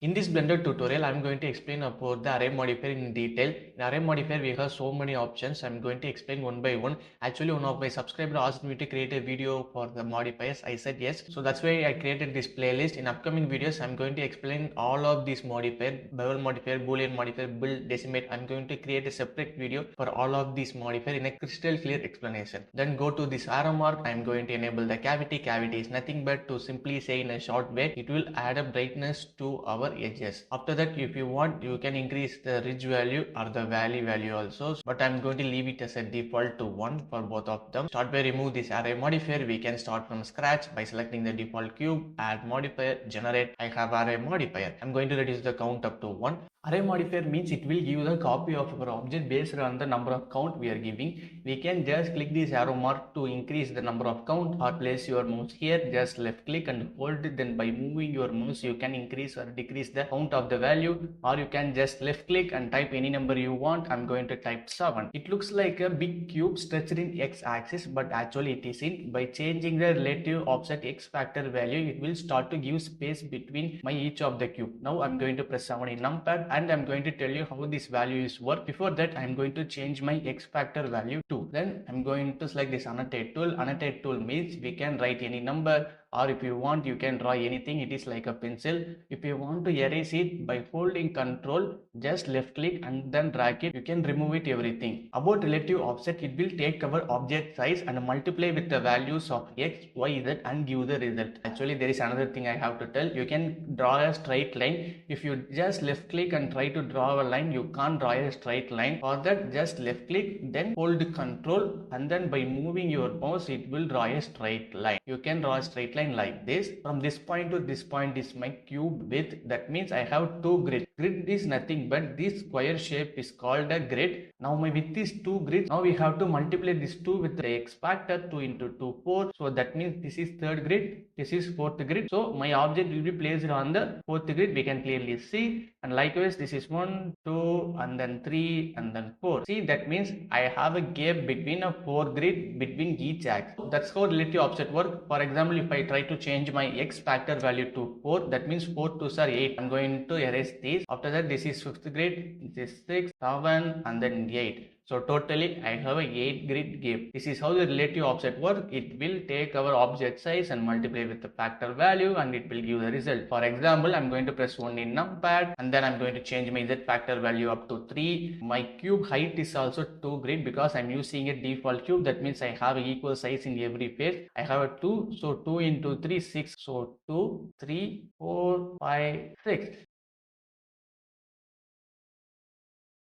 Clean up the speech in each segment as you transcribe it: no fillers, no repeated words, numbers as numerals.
In this Blender tutorial, I'm going to explain about the array modifier in detail. In array modifier, we have so many options. I'm going to explain one by one. Actually, one of my subscribers asked me to create a video for the modifiers. I said yes. So that's why I created this playlist. In upcoming videos, I'm going to explain all of these modifier, bevel modifier, boolean modifier, build, decimate. I'm going to create a separate video for all of these modifier in a crystal clear explanation. Then go to this arrow mark. I'm going to enable the cavity. Cavity is nothing but to simply say in a short way, it will add a brightness to our edges. After that, if you want, you can increase the ridge value or the valley value also, but I'm going to leave it as a default to 1 for both of them. Start by remove this array modifier. We can start from scratch by selecting the default cube, add modifier, generate. I have array modifier. I'm going to reduce the count up to 1. Array modifier means it will give the copy of our object based on the number of count we are giving. We can just click this arrow mark to increase the number of count, or place your mouse here, just left click and hold it. Then by moving your mouse you can increase or decrease the count of the value, or you can just left click and type any number you want. I'm going to type 7. It looks like a big cube stretched in x axis, but actually it isn't. By changing the relative offset x factor value, it will start to give space between each of the cube. Now I'm going to press 7 in numpad and I'm going to tell you how this value is work. Before that, I'm going to change my x factor value to. Then I'm going to select this annotate tool. Annotate tool means we can write any number, or if you want you can draw anything. It is like a pencil. If you want to erase it, by holding control, just left click and then drag it, you can remove it everything. About relative offset, it will take our object size and multiply with the values of x, y, z and give the result. Actually, there is another thing I have to tell. You can draw a straight line. If you just left click and try to draw a line, you can't draw a straight line. For that, just left click, then hold control, and then by moving your mouse it will draw a straight line. You can draw a straight line like this. From this point to this point is my cube width. That means I have two grids. Grid is nothing but this square shape is called a grid. Now my width is 2 grids. Now we have to multiply this 2 with the x factor. 2 into 2 4. So that means this is third grid, this is fourth grid. So my object will be placed on the fourth grid. We can clearly see. And likewise this is 1 2 and then 3 and then 4. See, that means I have a gap between a 4 grid between each axis. That's how relative offset work. For example, if I try to change my x factor value to 4, that means 4 2s are 8. I'm going to erase this. After that, this is 5th grid, this is 6 7 and then 8. So totally I have a 8 grid gap. This is how the relative offset work. It will take our object size and multiply with the factor value and it will give the result. For example, I'm going to press 1 in numpad and then I'm going to change my z factor value up to 3. My cube height is also 2 grid because I'm using a default cube. That means I have equal size in every face. I have a 2. So 2 into 3 6. So 2 3 4 5 6.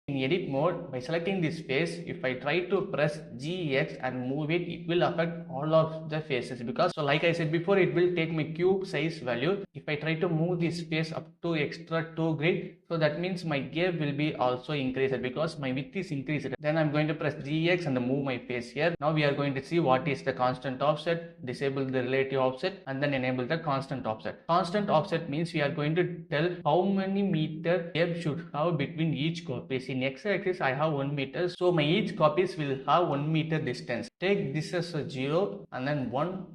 In edit mode, by selecting this face, if I try to press GX and move it, it will affect all of the faces, because so like I said before, it will take my cube size value. If I try to move this face up to extra 2 grid, so that means my gap will be also increased because my width is increased. Then I'm going to press GX and move my face here. Now we are going to see what is the constant offset, disable the relative offset and then enable the constant offset. Constant offset means we are going to tell how many meter gap should have between each copies. In x-axis I have 1 meter, so my each copies will have 1 meter distance. Take this as a 0 and then 1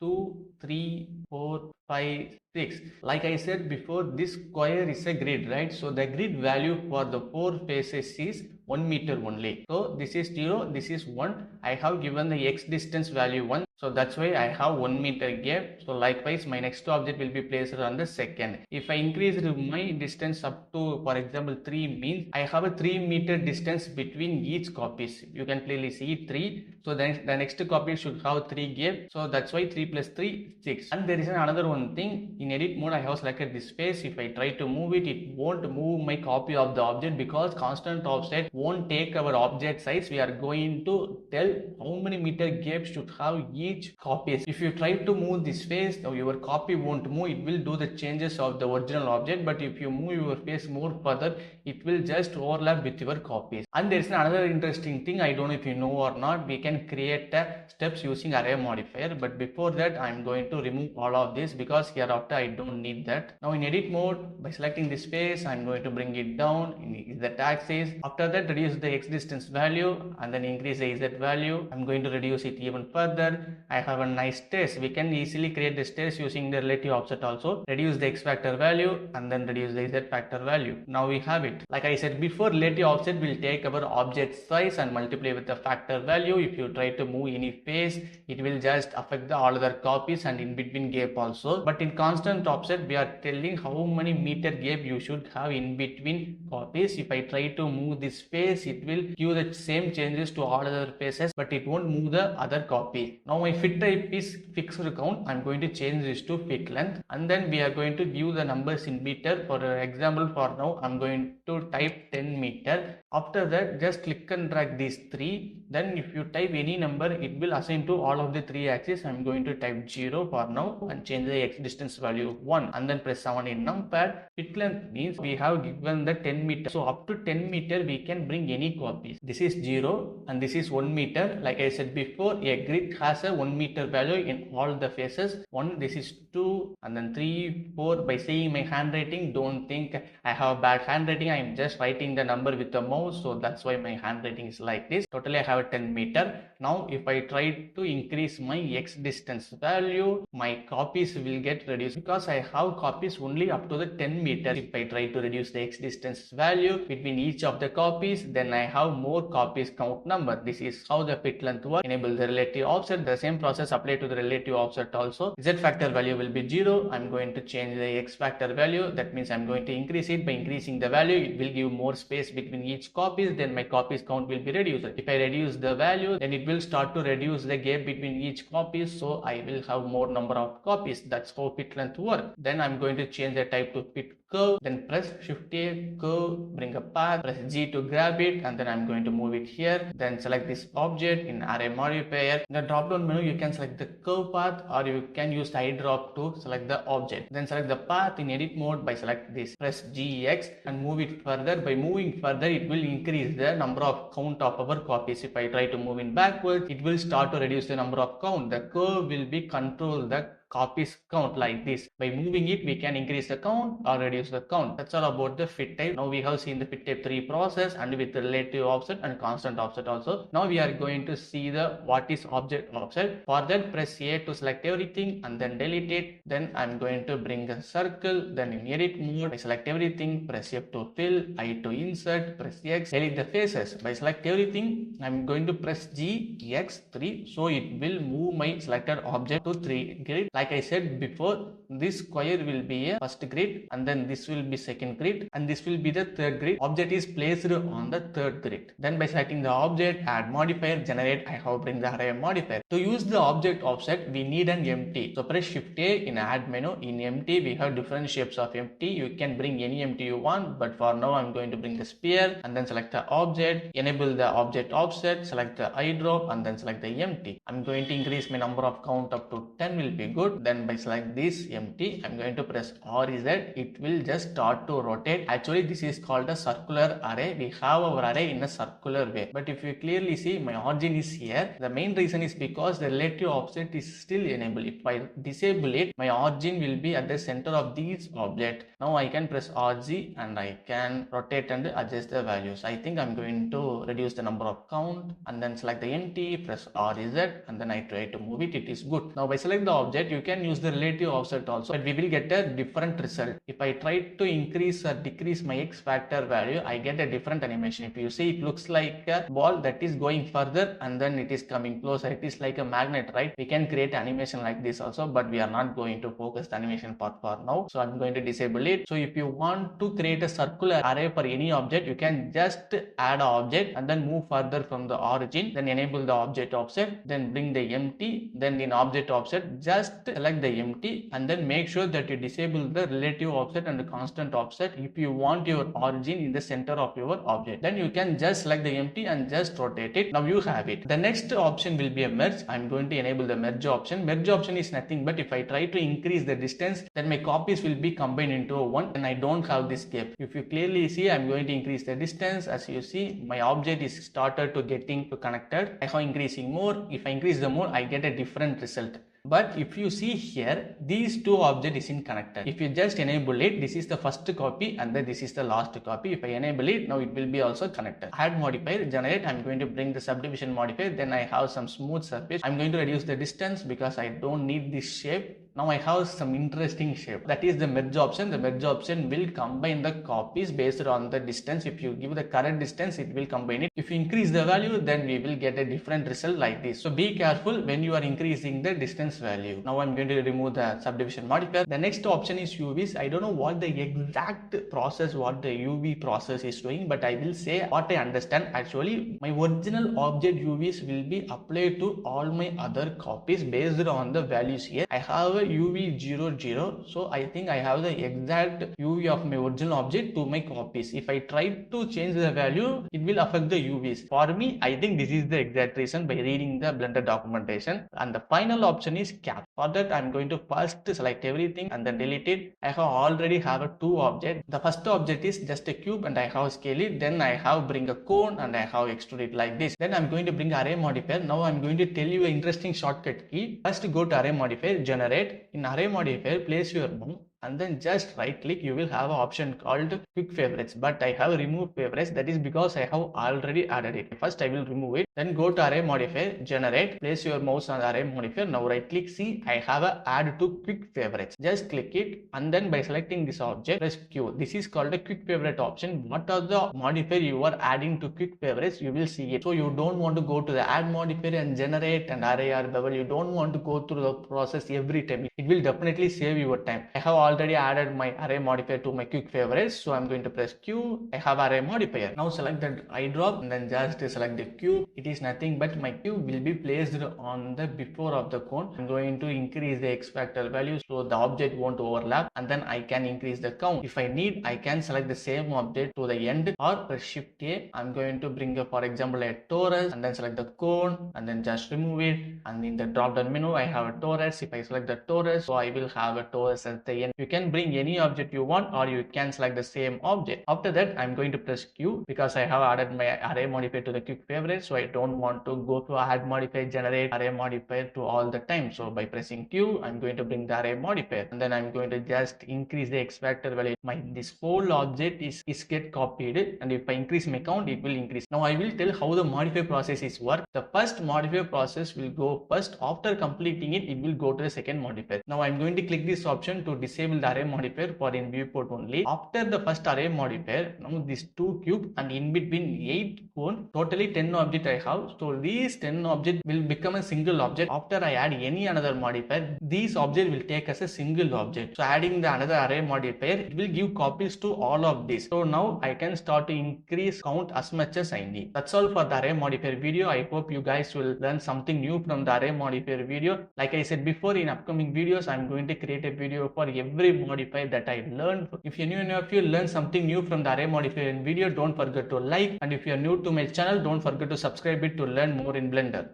2 3 4 5 6. Like I said before, this square is a grid, right? So the grid value for the 4 faces is 1 meter only. So this is 0, this is 1. I have given the x distance value 1. So that's why I have 1 meter gap. So likewise, my next object will be placed on the second. If I increase my distance up to, for example, 3 means I have a 3 meter distance between each copies. You can clearly see 3. So then the next copy should have 3 gap. So that's why 3 plus 3 6. And there is another one thing. In edit mode, I have selected this face. If I try to move it, it won't move my copy of the object because constant offset won't take our object size. We are going to tell how many meter gap should have each copies. If you try to move this face, your copy won't move. It will do the changes of the original object, but if you move your face more further, it will just overlap with your copies. And there is another interesting thing, I don't know if you know or not. We can create steps using array modifier, but before that I'm going to remove all of this because hereafter I don't need that. Now in edit mode, by selecting this space, I'm going to bring it down in the axis. After that, reduce the x distance value and then increase the z value. I'm going to reduce it even further. I have a nice stairs. We can easily create the stairs using the relative offset also. Reduce the x factor value and then reduce the z factor value. Now we have it. Like I said before, relative offset will take our object size and multiply with the factor value. If you try to move any face, it will just affect the all other copies and in between gap also. But in constant offset, we are telling how many meter gap you should have in between copies. If I try to move this face, it will give the same changes to all other faces, but it won't move the other copy. Now my fit type is fixed count. I'm going to change this to fit length, and then we are going to give the numbers in meter. For example, for now I'm going to type 10 meter. After that, just click and drag these three. Then if you type any number, it will assign to all of the three axes. I'm going to type 0 for now and change the x distance value 1 and then press 7 in numpad. Fit length means we have given the 10 meter. So up to 10 meter we can bring any copies. This is 0 and this is 1 meter. Like I said before, a grid has a 1 meter value in all the faces. 1, this is 2 and then 3, 4. By seeing my handwriting, don't think I have bad handwriting. I am just writing the number with the mouse, so that's why my handwriting is like this. Totally I have a 10 meter. Now if I try to increase my x distance value, my copies will get reduced because I have copies only up to the 10 meter. If I try to reduce the x distance value between each of the copies, then I have more copies count number. This is how the fit length works. Enable the relative offset. The same process apply to the relative offset also. Z factor value will be 0. I'm going to change the x factor value. That means I'm going to increase it. By increasing the value, it will give more space between each copies. Then my copies count will be reduced. If I reduce the value, then it will start to reduce the gap between each copies. So I will have more number of copies. That's how fit length works. Then I'm going to change the type to fit curve, then press Shift A, curve, bring a path, press G to grab it, and then I'm going to move it here. Then select this object in array modifier. In the drop down menu, you can select the curve path or you can use the eyedrop to select the object. Then select the path in edit mode by select this, press GX and move it further. By moving further, it will increase the number of count of our copies. If I try to move in backwards, it will start to reduce the number of count. The curve will be control the copies count like this. By moving it, we can increase the count or reduce the count. That's all about the fit type. Now we have seen the fit type 3 process and with the relative offset and constant offset also. Now we are going to see the what is object offset. For that, press A to select everything and then delete it. Then I'm going to bring a circle. Then in edit mode, I select everything, press F to fill, I to insert, press X, delete the faces. By select everything, I'm going to press G, X, 3. So it will move my selected object to 3 grid. Like I said before, this square will be a first grid and then this will be second grid and this will be the third grid. Object is placed on the third grid. Then by selecting the object, add modifier, generate, I have bring the array modifier. To use the object offset, we need an empty. So press Shift A in add menu. In empty, we have different shapes of empty. You can bring any empty you want, but for now I'm going to bring the sphere and then select the object, enable the object offset, select the eyedrop and then select the empty. I'm going to increase my number of count up to 10 will be good. Then by select this empty, I'm going to press RZ. It will just start to rotate. Actually, this is called a circular array. We have our array in a circular way. But if you clearly see, my origin is here. The main reason is because the relative offset is still enabled. If I disable it, my origin will be at the center of these object. Now I can press RZ and I can rotate and adjust the values. I think I'm going to reduce the number of count and then select the empty, press RZ and then I try to move it. It is good. Now by select the object, you can use the relative offset also, but we will get a different result. If I try to increase or decrease my x factor value, I get a different animation. If you see, it looks like a ball that is going further and then it is coming closer. It is like a magnet, right? We can create animation like this also, but we are not going to focus the animation part for now. So I'm going to disable it. So if you want to create a circular array for any object, you can just add an object and then move further from the origin, then enable the object offset, then bring the empty, then in object offset, just select the empty and then make sure that you disable the relative offset and the constant offset if you want your origin in the center of your object. Then you can just select the empty and just rotate it. Now you have it. The next option will be a merge. I'm going to enable the merge option. Merge option is nothing but if I try to increase the distance, then my copies will be combined into one and I don't have this gap. If you clearly see, I'm going to increase the distance. As you see, my object is started to getting to connected. I have increasing more. If I increase the more, I get a different result. But if you see here, these two objects isn't connected. If you just enable it, this is the first copy and then this is the last copy. If I enable it, now it will be also connected. Add modifier, generate, I'm going to bring the subdivision modifier, then I have some smooth surface. I'm going to reduce the distance because I don't need this shape. Now I have some interesting shape, that is the merge option. The merge option will combine the copies based on the distance. If you give the correct distance, it will combine it. If you increase the value, then we will get a different result like this. So be careful when you are increasing the distance value. Now I'm going to remove the subdivision modifier. The next option is UVs. I don't know what the exact process, what the UV process is doing, but I will say what I understand. Actually, my original object UVs will be applied to all my other copies based on the values here. I have a UV00, so I think I have the exact UV of my original object to my copies. If I try to change the value, it will affect the UVs. For me, I think this is the exact reason by reading the Blender documentation. And the final option is cap. For that, I'm going to first select everything and then delete it. I have already have two objects. The first object is just a cube and I have scale it. Then I have bring a cone and I have extrude it like this. Then I'm going to bring array modifier. Now I'm going to tell you an interesting shortcut key. First go to array modifier, generate. In array modifier, place your mouse and then just right click. You will have an option called quick favorites, but I have removed favorites. That is because I have already added it. First I will remove it, then go to array modifier, generate, place your mouse on array modifier. Now right click, see I have a add to quick favorites. Just click it and then by selecting this object, press Q. This is called a quick favorite option. What are the modifier you are adding to quick favorites, you will see it. So you don't want to go to the add modifier and generate and array or bevel. You don't want to go through the process every time. It will definitely save your time. I have already added my array modifier to my quick favorites, so I'm going to press Q. I have array modifier. Now select the eye drop and then just select the cube. It is nothing but my cube will be placed on the before of the cone. I'm going to increase the X factor value so the object won't overlap, and then I can increase the count. If I need, I can select the same object to the end or press Shift A. I'm going to bring for example a torus and then select the cone and then just remove it, and in the drop down menu I have a torus. If I select the torus, so I will have a torus at the end. You can bring any object you want or you can select the same object. After that I'm going to press Q because I have added my array modifier to the quick favorite, so I don't want to go to add modifier, generate array modifier to all the time. So by pressing Q, I'm going to bring the array modifier and then I'm going to just increase the X factor value. This whole object is get copied, and if I increase my count, it will increase. Now I will tell how the modifier process is work. The first modifier process will go first. After completing it, it will go to the second modifier. Now I'm going to click this option to disable the array modifier for in viewport only. After the first array modifier, now this 2 cube and in between 8 cone, totally 10 object I have. So these 10 object will become a single object. After I add any another modifier, these object will take as a single object. So adding the another array modifier, it will give copies to all of this. So now I can start to increase count as much as I need. That's all for the array modifier video. I hope you guys will learn something new from the array modifier video. Like I said before, in upcoming videos I'm going to create a video for every modifier that I learned. If any of you learn something new from the array modifier video, don't forget to like, and if you are new to my channel, don't forget to subscribe it to learn more in Blender.